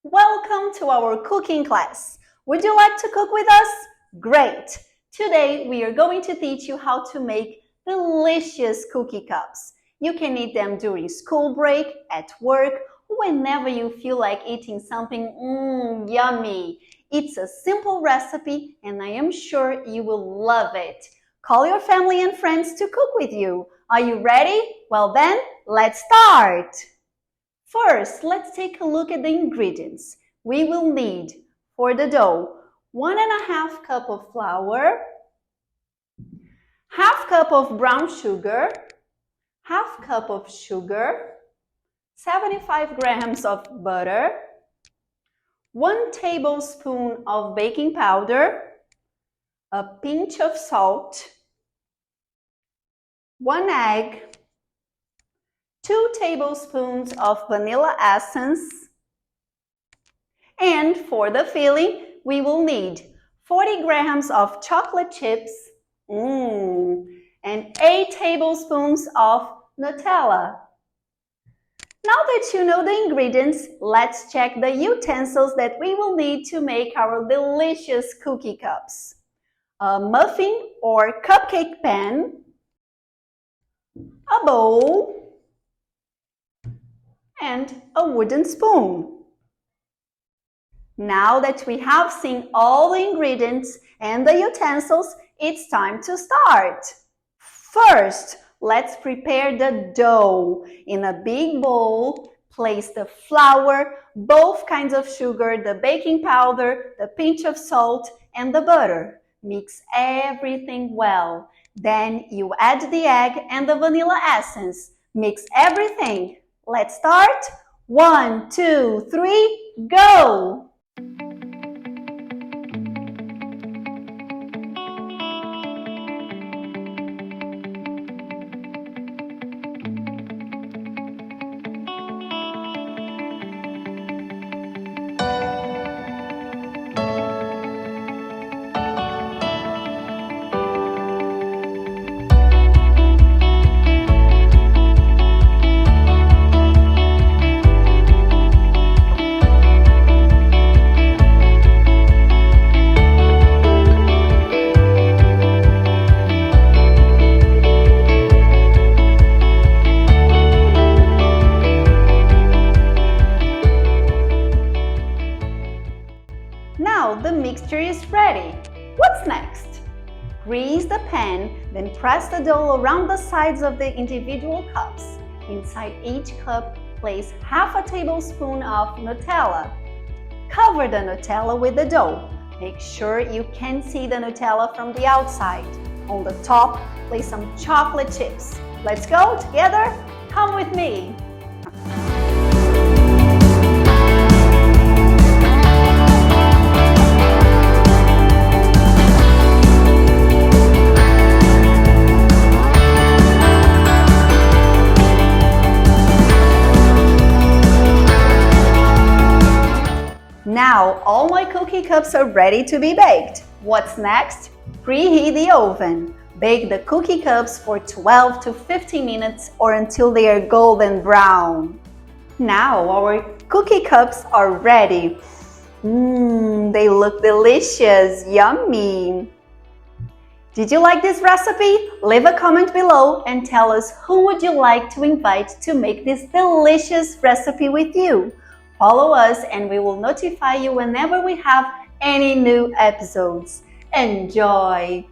Welcome to our cooking class. Would you like to cook with us? Great! Today we are going to teach you how to make delicious cookie cups. You can eat them during school break, at work, whenever you feel like eating something yummy. It's a simple recipe and I am sure you will love it. Call your family and friends to cook with you. Are you ready? Well then, let's start! First, let's take a look at the ingredients. We will need, for the dough, 1.5 cup of flour, half cup of brown sugar, half cup of sugar, 75 grams of butter, 1 tablespoon of baking powder, a pinch of salt, 1 egg, 2 tablespoons of vanilla essence, and for the filling, we will need 40 grams of chocolate chips, and 8 tablespoons of Nutella. Now that you know the ingredients, let's check the utensils that we will need to make our delicious cookie cups. A muffin or cupcake pan, a bowl, and a wooden spoon. Now that we have seen all the ingredients and the utensils, it's time to start. First, let's prepare the dough. In a big bowl, place the flour, both kinds of sugar, the baking powder, the pinch of salt, and the butter. Mix everything well. Then you add the egg and the vanilla essence. Mix everything. Let's start. 1, 2, 3, go! Now the mixture is ready. What's next? Grease the pan, then press the dough around the sides of the individual cups. Inside each cup, place half a tablespoon of Nutella. Cover the Nutella with the dough. Make sure you can see the Nutella from the outside. On the top, place some chocolate chips. Let's go together? Come with me! Now, all my cookie cups are ready to be baked. What's next? Preheat the oven. Bake the cookie cups for 12 to 15 minutes or until they are golden brown. Now, our cookie cups are ready. They look delicious, yummy. Did you like this recipe? Leave a comment below and tell us who would you like to invite to make this delicious recipe with you. Follow us and we will notify you whenever we have any new episodes. Enjoy!